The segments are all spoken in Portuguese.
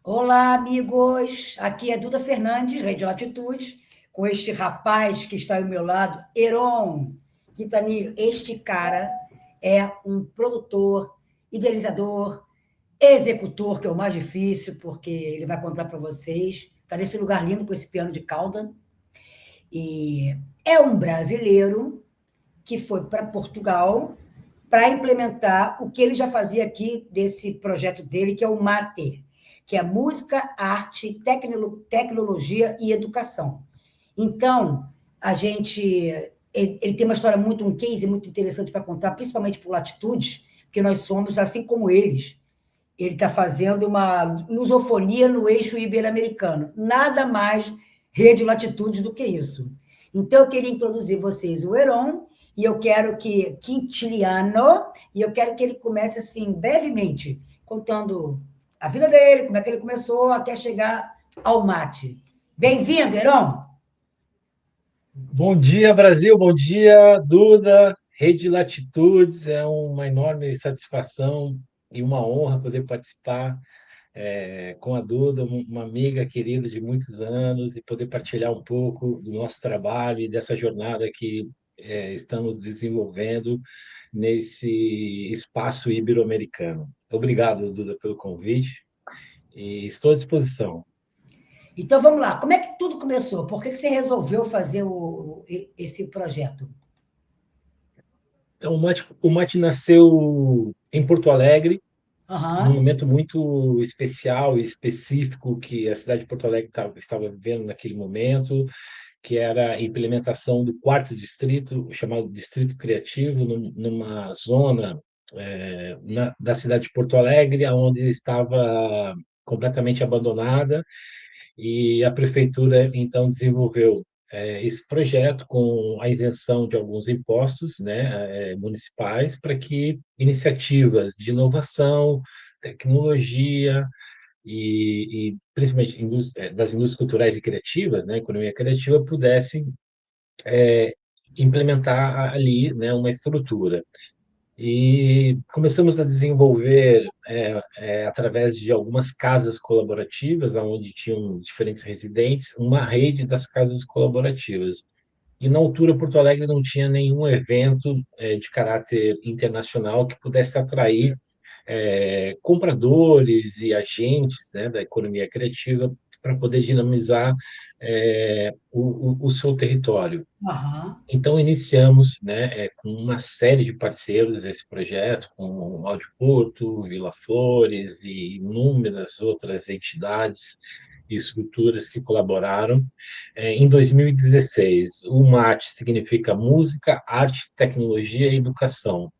Olá, amigos. Aqui é Duda Fernandes, Rede Latitude, com este rapaz que está ao meu lado, Heron Quintanilha. Este cara é um produtor, idealizador, executor, que é o mais difícil, porque ele vai contar para vocês. Está nesse lugar lindo com esse piano de cauda. E é um brasileiro que foi para Portugal para implementar o que ele já fazia aqui desse projeto dele, que é o MATE, que é Música, Arte, Tecnologia e Educação. Então, ele tem uma história muito, um case muito interessante para contar, principalmente por Latitudes, porque nós somos, assim como eles, ele está fazendo uma lusofonia no eixo ibero-americano. Nada mais rede latitudes do que isso. Então, eu queria introduzir vocês o Heron, e eu quero que Quintiliano, e eu quero que ele comece assim, brevemente, contando a vida dele, como é que ele começou até chegar ao mate. Bem-vindo, Heron! Bom dia, Brasil. Bom dia, Duda. Rede Latitudes. É uma enorme satisfação e uma honra poder participar com a Duda, uma amiga querida de muitos anos, e poder partilhar um pouco do nosso trabalho e dessa jornada que estamos desenvolvendo nesse espaço ibero-americano. Obrigado, Duda, pelo convite e estou à disposição. Então, vamos lá. Como é que tudo começou? Por que você resolveu fazer esse projeto? Então, o Mate nasceu em Porto Alegre, num Aham. momento muito especial e específico que a cidade de Porto Alegre estava vivendo naquele momento, que era a implementação do quarto distrito, chamado Distrito Criativo, numa zona da cidade de Porto Alegre, onde estava completamente abandonada, e a prefeitura então desenvolveu esse projeto com a isenção de alguns impostos, né, municipais, para que iniciativas de inovação, tecnologia e principalmente das indústrias culturais e criativas, né, economia criativa, pudessem implementar ali, né, uma estrutura. E começamos a desenvolver, através de algumas casas colaborativas, onde tinham diferentes residentes, uma rede das casas colaborativas. E na altura, Porto Alegre não tinha nenhum evento de caráter internacional que pudesse atrair compradores e agentes, né, da economia criativa para poder dinamizar o seu território. Aham. Então, iniciamos, né, com uma série de parceiros esse projeto, com o Áudio Porto, Vila Flores e inúmeras outras entidades e estruturas que colaboraram. Em 2016, o MAT significa Música, Arte, Tecnologia e Educação.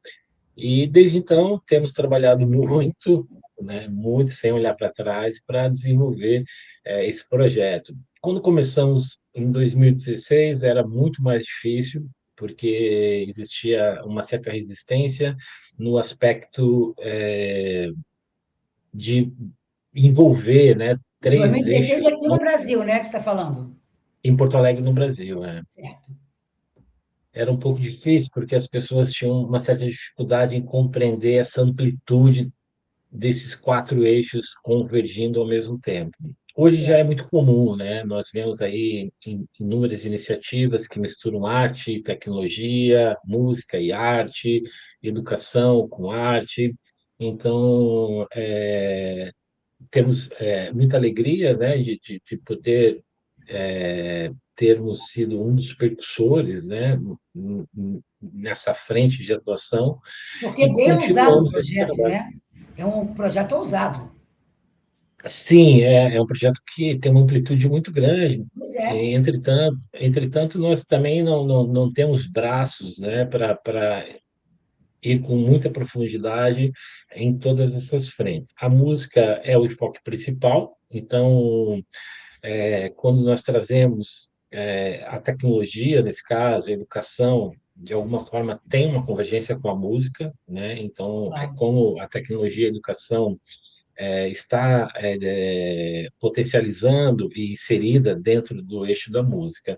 E, desde então, temos trabalhado muito, né, muito sem olhar para trás, para desenvolver esse projeto. Quando começamos em 2016, era muito mais difícil, porque existia uma certa resistência no aspecto de envolver, né, três 2016 eixos aqui no Brasil, né, que você está falando. em Porto Alegre, no Brasil. Certo. Era um pouco difícil, porque as pessoas tinham uma certa dificuldade em compreender essa amplitude desses quatro eixos convergindo ao mesmo tempo. Hoje já é Certo. muito comum, né? Nós vemos aí inúmeras iniciativas que misturam arte, tecnologia, música e arte, educação com arte. Então, temos muita alegria, né, de poder termos sido um dos percussores, né, nessa frente de atuação, Porque é e bem ousado o continuamos esse projeto, trabalho. né? É um projeto ousado. Sim, é um projeto que tem uma amplitude muito grande. Pois é. Entretanto, nós também não temos braços, né, para ir com muita profundidade em todas essas frentes. A música é o enfoque principal, então, quando nós trazemos a tecnologia, nesse caso, a educação, de alguma forma tem uma convergência com a música, né? Então, Claro. como a tecnologia e a educação está potencializando e inserida dentro do eixo da música.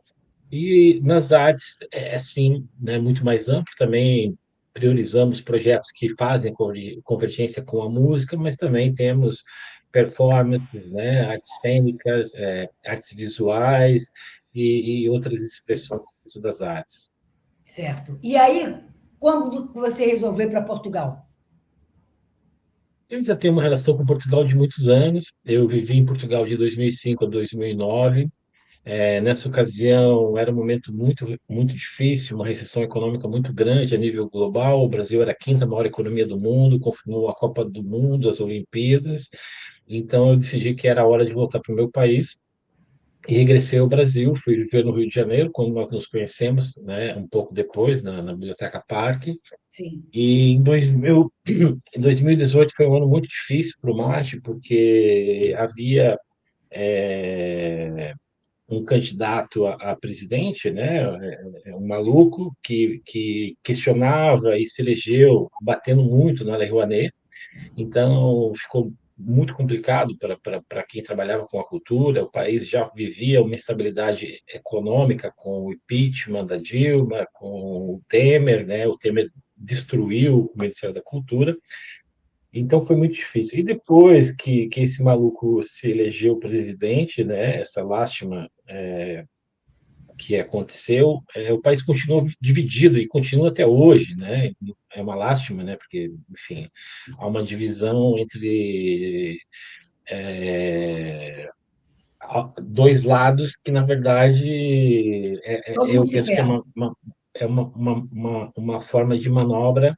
E nas artes, sim, né, muito mais amplo também. Priorizamos projetos que fazem convergência com a música, mas também temos performances, né? Artes cênicas, artes visuais e outras expressões das artes. Certo. E aí, como você resolveu ir para Portugal? Eu já tenho uma relação com Portugal de muitos anos. Eu vivi em Portugal de 2005 a 2009. Nessa ocasião, era um momento muito difícil, uma recessão econômica muito grande a nível global. O Brasil era a quinta maior economia do mundo, confirmou a Copa do Mundo, as Olimpíadas. Então, eu decidi que era hora de voltar para o meu país e regressei ao Brasil. Fui viver no Rio de Janeiro, quando nós nos conhecemos, né, um pouco depois, na Biblioteca Parque. Sim. E em 2018 foi um ano muito difícil para o Mate, porque havia um candidato a presidente, né, um maluco que questionava e se elegeu batendo muito na Lei Rouanet. Então, ficou muito complicado para quem trabalhava com a cultura. O país já vivia uma instabilidade econômica com o impeachment da Dilma, com o Temer, né? O Temer destruiu o Ministério da Cultura. Então, foi muito difícil. E depois que esse maluco se elegeu presidente, né? Essa lástima que aconteceu, o país continuou dividido e continua até hoje, né? É uma lástima, né? Porque, enfim, há uma divisão entre dois lados que, na verdade, Todo mundo eu se penso que é ferra. uma forma de manobra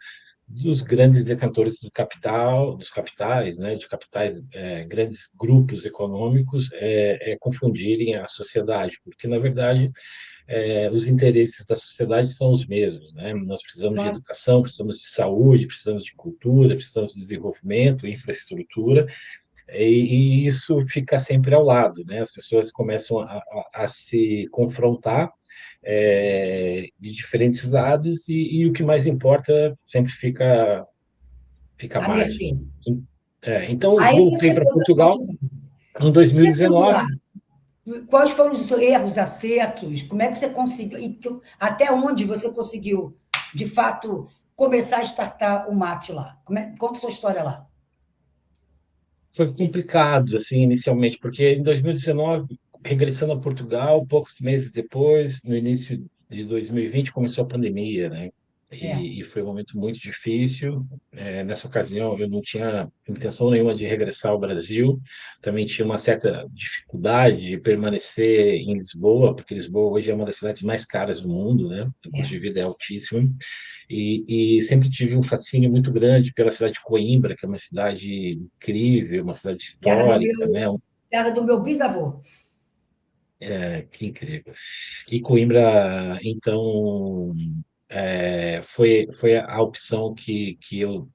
dos grandes detentores do capital, dos capitais, né, de capitais, grandes grupos econômicos, confundirem a sociedade, porque, na verdade, os interesses da sociedade são os mesmos, né? Nós precisamos de Claro. educação, precisamos de saúde, precisamos de cultura, precisamos de desenvolvimento, infraestrutura, e isso fica sempre ao lado, né? As pessoas começam a se confrontar de diferentes lados e o que mais importa sempre fica à A margem. mercê. Então, Aí voltei você para foi para Portugal Portugal. em Chegando lá, 2019. quais foram os erros, acertos? Como é que você conseguiu? Até onde você conseguiu, de fato, começar a startar o mate lá? Conta a sua história lá. Foi complicado, assim, inicialmente, porque em 2019, regressando a Portugal, poucos meses depois, no início de 2020, começou a pandemia, né? É, E foi um momento muito difícil. Nessa ocasião, eu não tinha intenção nenhuma de regressar ao Brasil. Também tinha uma certa dificuldade de permanecer em Lisboa, porque Lisboa hoje é uma das cidades mais caras do mundo, né? O custo de é. vida é altíssimo. E sempre tive um fascínio muito grande pela cidade de Coimbra, que é uma cidade incrível, uma cidade Terra do histórica, né? meu, terra do meu bisavô. Que incrível. E Coimbra, então, foi a opção que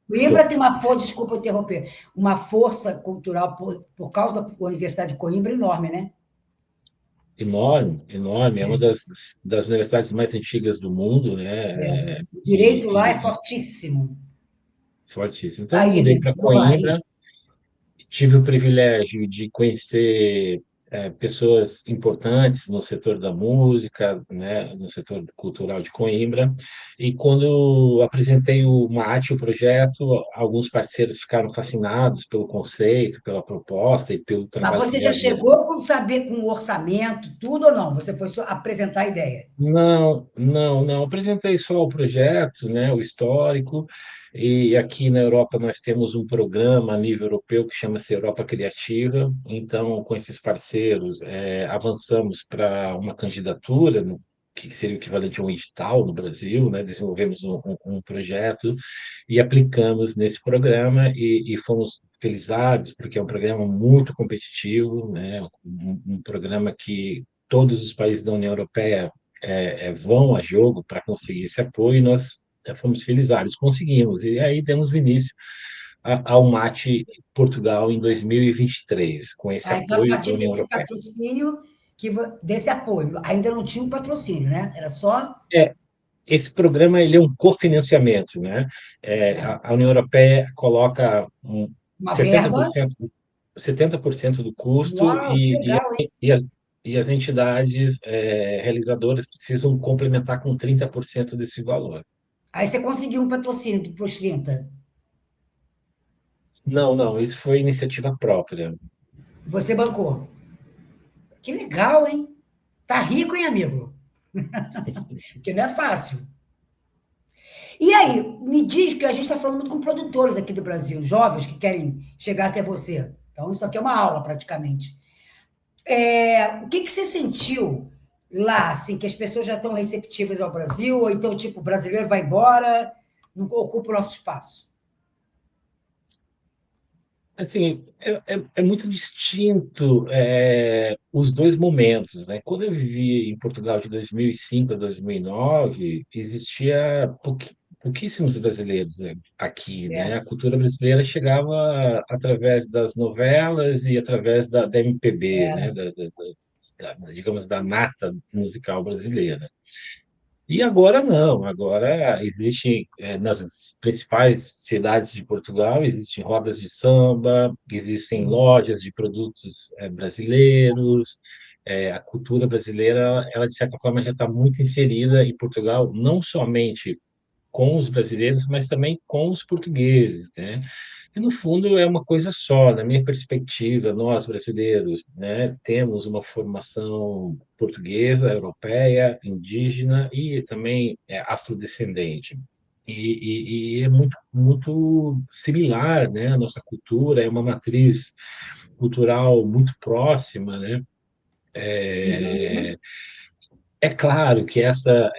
Coimbra tem uma força, desculpa interromper, uma força cultural por causa da Universidade de Coimbra enorme, né? enorme, enorme, é uma das universidades mais antigas do mundo, É. né? O E, direito lá é e fortíssimo. fortíssimo. Então, eu Aí, mudei né? para Vamos lá, aí. Coimbra. Tive o privilégio de conhecer pessoas importantes no setor da música, né, no setor cultural de Coimbra, e quando apresentei o MAT, o projeto, alguns parceiros ficaram fascinados pelo conceito, pela proposta e pelo Mas trabalho que você já já havia. chegou com saber com o orçamento, tudo ou não? Você foi só apresentar a ideia. Não, não, não. Apresentei só o projeto, né, o histórico, e aqui na Europa nós temos um programa a nível europeu que chama-se Europa Criativa. Então, com esses parceiros, avançamos para uma candidatura, que seria o equivalente a um edital no Brasil, né? Desenvolvemos um projeto e aplicamos nesse programa e fomos felizardos, porque é um programa muito competitivo, né? Um programa que todos os países da União Europeia vão a jogo para conseguir esse apoio, e nós fomos felizardos, conseguimos, e aí demos o início ao MAT Portugal em 2023, com esse Ah, então, a apoio da partir União desse Europeia. patrocínio, desse apoio, ainda não tinha um patrocínio, né? Era só É, esse programa ele é um cofinanciamento, né? A União Europeia coloca uma verba. 70%, 70% do custo Uau, que legal, hein? e as entidades realizadoras precisam complementar com 30% desse valor. Aí você conseguiu um patrocínio para os 30. Não, não, isso foi iniciativa própria. Você bancou. Que legal, hein? Tá rico, hein, amigo? Que não é fácil. E aí, me diz que a gente está falando muito com produtores aqui do Brasil, jovens que querem chegar até você. Então, isso aqui é uma aula, praticamente. O que você sentiu lá, assim, que as pessoas já estão receptivas ao Brasil, ou então, tipo, o brasileiro vai embora, não ocupa o nosso espaço? Assim, é muito distinto os dois momentos, né? Quando eu vivi em Portugal de 2005 a 2009, existia pouquíssimos brasileiros aqui, né? É, A cultura brasileira chegava através das novelas e através da MPB, né? era. Digamos, da nata musical brasileira. E agora não, agora existe nas principais cidades de Portugal, existem rodas de samba, existem lojas de produtos brasileiros, a cultura brasileira, ela de certa forma já está muito inserida em Portugal, não somente com os brasileiros, mas também com os portugueses, né? E, no fundo, é uma coisa só, na minha perspectiva, nós brasileiros, né, temos uma formação portuguesa, europeia, indígena e também afrodescendente. E é muito, muito similar, né? A nossa cultura é uma matriz cultural muito próxima, né? Uhum. É claro que essa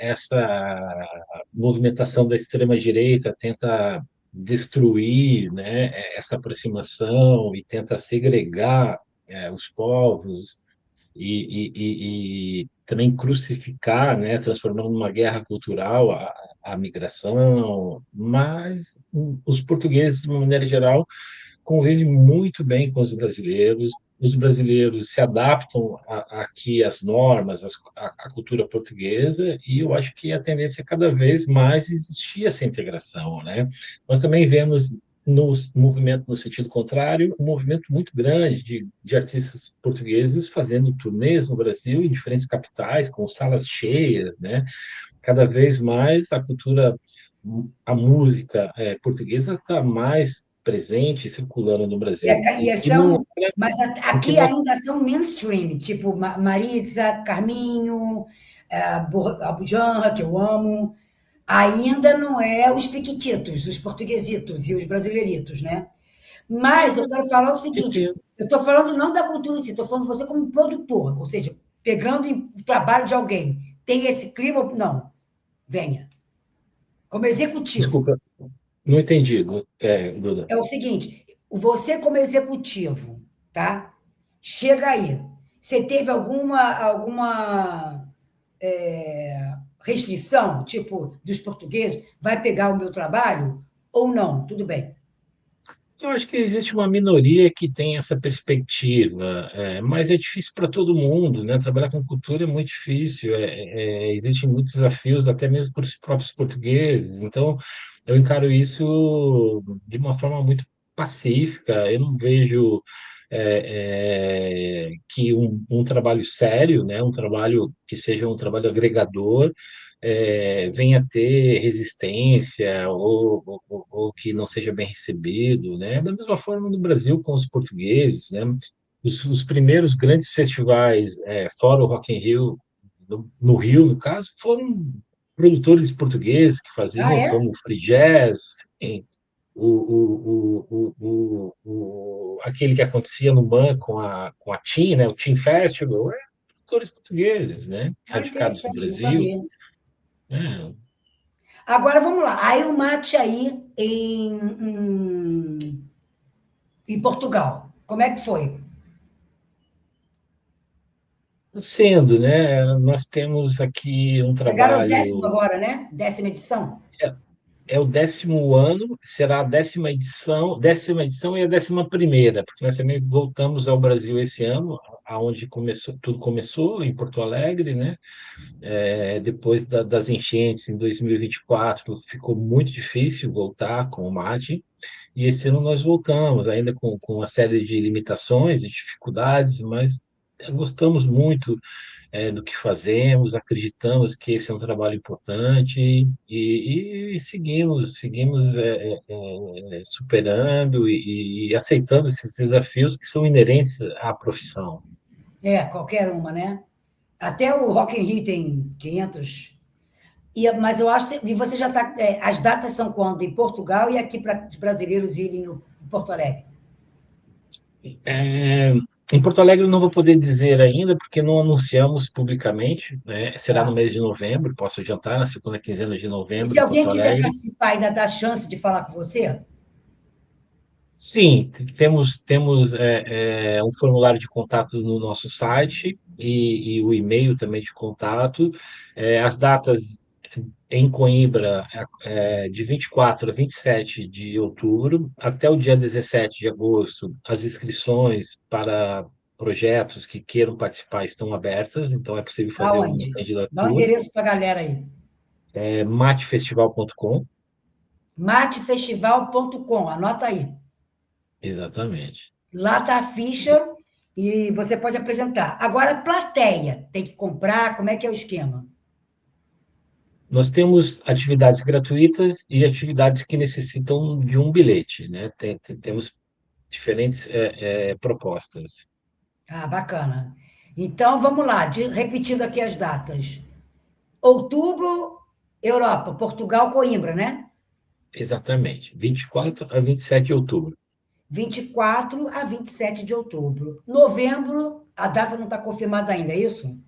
movimentação da extrema-direita tenta destruir, né, essa aproximação e tenta segregar os povos e também crucificar, né, transformando numa guerra cultural a migração, mas os portugueses, de uma maneira geral, convive muito bem com os brasileiros se adaptam aqui às normas, à cultura portuguesa, e eu acho que a tendência é cada vez mais existir essa integração, né? Nós também vemos no movimento no sentido contrário, um movimento muito grande de artistas portugueses fazendo turnês no Brasil, em diferentes capitais, com salas cheias, né? Cada vez mais a música portuguesa está mais presente e circulando no E, Brasil, o e que não, são, mas o que aqui não ainda são mainstream, tipo Maritza, Carminho, Abujamra, que eu amo. Ainda não é os piquititos, os portuguesitos e os brasileiritos, né? Mas eu quero falar o seguinte: entendo. eu estou falando não da cultura em si, estou falando você como produtor, ou seja, pegando o trabalho de alguém. Tem esse clima? Não. Venha. Como executivo. Desculpa, não entendi, Duda. É o seguinte: você, como executivo, tá? Chega aí. Você teve alguma restrição, tipo, dos portugueses? Vai pegar o meu trabalho ou não? Tudo bem. Eu acho que existe uma minoria que tem essa perspectiva, mas é difícil para todo mundo, né? Trabalhar com cultura é muito difícil, existem muitos desafios, até mesmo para os próprios portugueses. Então, eu encaro isso de uma forma muito pacífica. Eu não vejo que um trabalho sério, né? Um trabalho que seja um trabalho agregador venha a ter resistência ou que não seja bem recebido, né? Da mesma forma no Brasil com os portugueses, né? Os primeiros grandes festivais, fora o Rock in Rio, no Rio, no caso, foram produtores portugueses que Ah, faziam, é? como o Free Jazz, assim, aquele que acontecia no BAN com a TIM, né? O TIM Festival, produtores portugueses, né? Ah, Radicados no interessante, não Brasil. sabia. É, Agora vamos lá. Aí o mate aí em Portugal. Como é que foi? sendo, né? Nós temos aqui um Pegaram o décimo trabalho, agora, né? Décima edição. é, é o 10º ano, será a 10ª edição e a 11ª, porque nós também voltamos ao Brasil esse ano, aonde tudo começou, em Porto Alegre, né? Depois das enchentes em 2024, ficou muito difícil voltar com o mate, e esse ano nós voltamos, ainda com uma série de limitações e dificuldades, mas gostamos muito do que fazemos, acreditamos que esse é um trabalho importante e seguimos superando e aceitando esses desafios que são inerentes à profissão. Qualquer uma, né? Até o Rock in Rio tem 500. Mas eu acho que você já está. As datas são quando? Em Portugal e aqui para os brasileiros irem em Porto Alegre. É, em Porto Alegre eu não vou poder dizer ainda, porque não anunciamos publicamente, né? Será no Tá. mês de novembro, posso adiantar, na segunda quinzena de E novembro se em alguém Porto quiser Alegre. participar, ainda dá chance de falar com você? Sim, temos um formulário de contato no nosso site e o e-mail também de contato. As datas em Coimbra de 24 a 27 de outubro, até o dia 17 de agosto, as inscrições para projetos que queiram participar estão abertas, então é possível fazer uma Aonde? Dá um candidatura. endereço para a galera aí. Matefestival.com, Matefestival.com, anota aí. exatamente. Lá está a ficha e você pode apresentar. Agora, plateia, tem que comprar, como é que é o esquema? Nós temos atividades gratuitas e atividades que necessitam de um bilhete, né? Temos diferentes propostas. Ah, bacana. Então, vamos lá, repetindo aqui as datas. Outubro, Europa, Portugal, Coimbra, né? Exatamente, 24 a 27 de outubro. 24 a 27 de outubro. Novembro, a data não está confirmada ainda, é isso?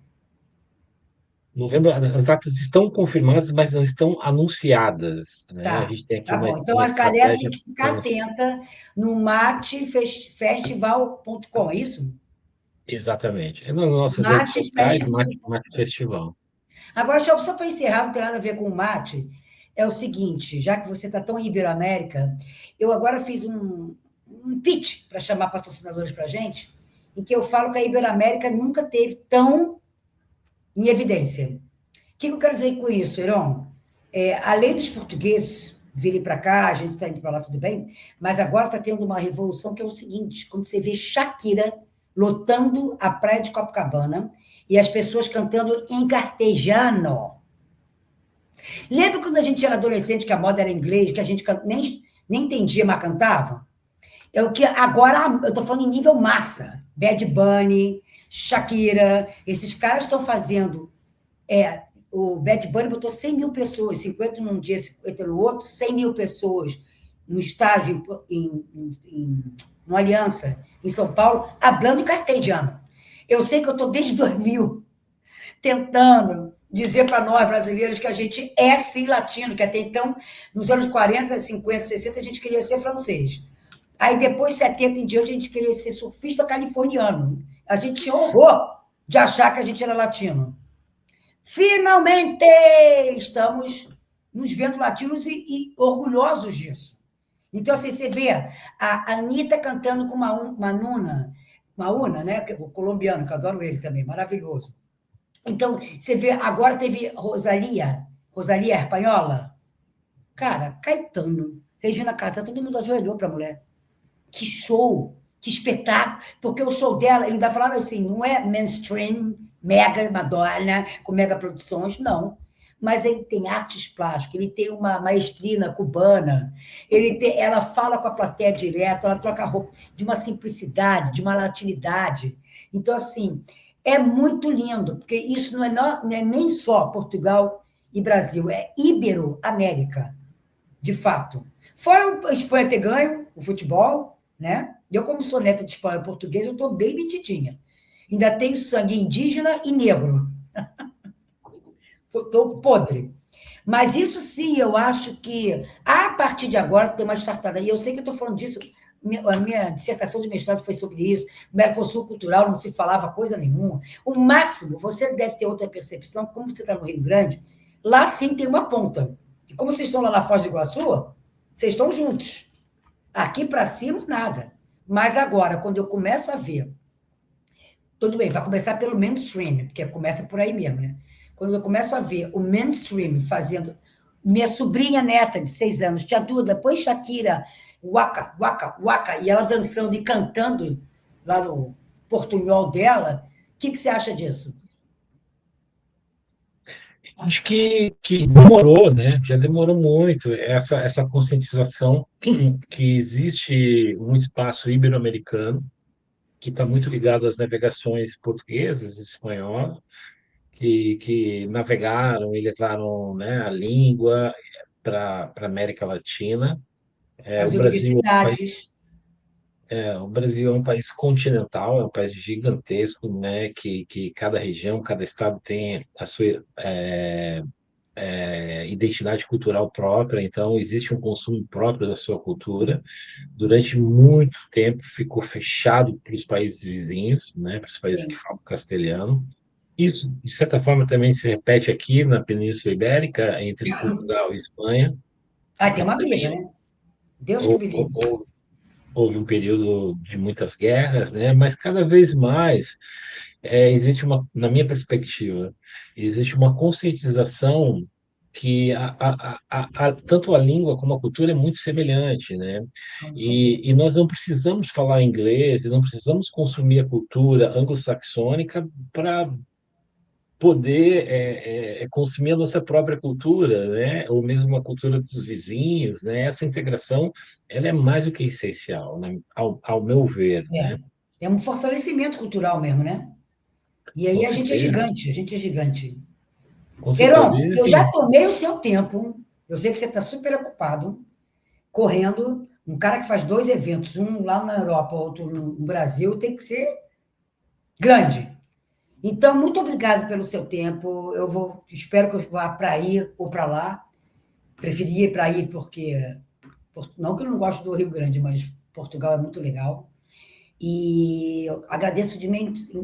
Novembro, as datas estão confirmadas, mas não estão anunciadas, né? A Tá, gente tem aqui tá bom. Então, uma a galera tem estratégia que para ficar anunciar. atenta no matefestival.com, é isso? Exatamente. É nas nossas redes sociais, Mate Matefestival.com. Festival. Agora, só para encerrar, não tem nada a ver com o mate, é o seguinte, já que você está tão em Iberoamérica, eu agora fiz um pitch para chamar patrocinadores para a gente, em que eu falo que a Iberoamérica nunca teve tão em evidência. O que eu quero dizer com isso, Heron? Além dos portugueses virem para cá, a gente está indo para lá, tudo bem, mas agora está tendo uma revolução que é o seguinte: quando você vê Shakira lotando a praia de Copacabana e as pessoas cantando em cartejano. Lembra quando a gente era adolescente, que a moda era inglês, que a gente nem entendia, mas cantava? É o que agora, eu estou falando em nível massa. Bad Bunny, Shakira, esses caras estão fazendo. O Bad Bunny botou 100 mil pessoas, 50 num dia, 50 no outro, 100 mil pessoas no estádio, no Aliança, em São Paulo, hablando castelhano. Eu sei que eu estou desde 2000 tentando dizer para nós brasileiros que a gente é sim latino, que até então, nos anos 40, 50, 60, a gente queria ser francês. Aí depois, 70 em diante, a gente queria ser surfista californiano. A gente tinha horror de achar que a gente era latino. Finalmente estamos nos vendo latinos e orgulhosos disso. Então, assim, você vê a Anitta cantando com uma Una, né? O colombiano, que eu adoro ele também, maravilhoso. Então, você vê, agora teve Rosalia Espanhola. Cara, Caetano, Regina Casé, todo mundo ajoelhou para a mulher. Que show, que espetáculo, porque o show dela, ele ainda falaram assim, não é mainstream, mega Madonna, com mega produções, não. Mas ele tem artes plásticas, ele tem uma maestrina cubana, ela fala com a plateia direto, ela troca roupa de uma simplicidade, de uma latinidade. Então, assim, é muito lindo, porque isso não é nem só Portugal e Brasil, é Ibero-América, de fato. Fora a Espanha ter ganho o futebol, né? Eu, como sou neta de espanhol e português, eu estou bem metidinha. Ainda tenho sangue indígena e negro. Estou podre. Mas isso sim, eu acho que a partir de agora tem uma startup. E eu sei que eu estou falando disso, a minha dissertação de mestrado foi sobre isso. Mercosul Cultural não se falava coisa nenhuma. O máximo, você deve ter outra percepção, como você está no Rio Grande, lá sim tem uma ponta. E como vocês estão lá na Foz do Iguaçu, vocês estão juntos. Aqui para cima, nada. Mas agora, quando eu começo a ver, tudo bem, vai começar pelo mainstream, porque começa por aí mesmo, né? Quando eu começo a ver o mainstream fazendo. Minha sobrinha neta de 6 anos, tia Duda, põe Shakira, waka, waka, waka, e ela dançando e cantando lá no portunhol dela. O que você acha disso? Acho que demorou, né? Já demorou muito essa conscientização que existe um espaço ibero-americano que está muito ligado às navegações portuguesas e espanholas, que navegaram e levaram, né, a língua para a América Latina. As universidades. O Brasil é um país continental, é um país gigantesco, né, que cada região, cada estado tem a sua identidade cultural própria, então existe um consumo próprio da sua cultura. Durante muito tempo ficou fechado para os países vizinhos, né, para os países que Sim. falam castelhano. Isso, de certa forma, também se repete aqui na Península Ibérica, entre Portugal e Espanha. Ah, tem uma briga, Também né? Deus que hou- me hou- livre. hou- houve um período de muitas guerras, né, mas cada vez mais existe na minha perspectiva, existe uma conscientização que tanto a língua como a cultura é muito semelhante, né? Com certeza. E nós não precisamos falar inglês, e não precisamos consumir a cultura anglo-saxônica para poder consumir a nossa própria cultura, né? Ou mesmo a cultura dos vizinhos, né? Essa integração, ela é mais do que essencial, né? Ao meu ver, É. né? É um fortalecimento cultural mesmo, né? E aí Com a gente é certeza, gigante, a gente é gigante. com certeza. Heron, E eu já assim, tomei o seu tempo. Eu sei que você está super ocupado, correndo. Um cara que faz dois eventos, um lá na Europa, outro no Brasil, tem que ser grande. Então, muito obrigado pelo seu tempo. Espero que eu vá para aí ou para lá. Preferi ir para aí porque, não que eu não gosto do Rio Grande, mas Portugal é muito legal. E eu agradeço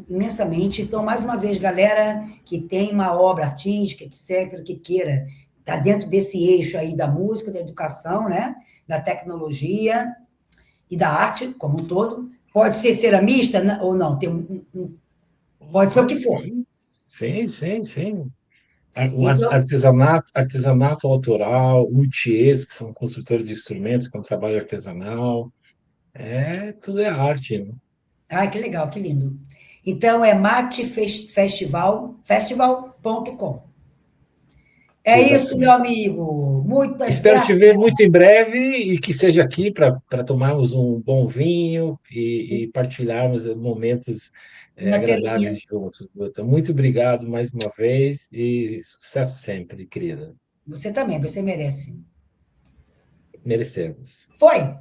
imensamente. Então, mais uma vez, galera que tem uma obra artística, etc., que queira estar dentro desse eixo aí da música, da educação, né? Da tecnologia e da arte como um todo. Pode ser ceramista ou não, pode ser o que for. sim, sim, sim. O Então, artesanato autoral, luthiers, que são construtores de instrumentos com trabalho artesanal, tudo é arte, né? ai, que legal, que lindo. Então, é matefestival.com. É isso, meu Exatamente. amigo. Muitas Espero te graças. ver muito em breve e que seja aqui para tomarmos um bom vinho e partilharmos momentos Na telinha. agradáveis juntos, Guta. Muito obrigado mais uma vez e sucesso sempre, querida. Você também, você merece. Merecemos. Foi!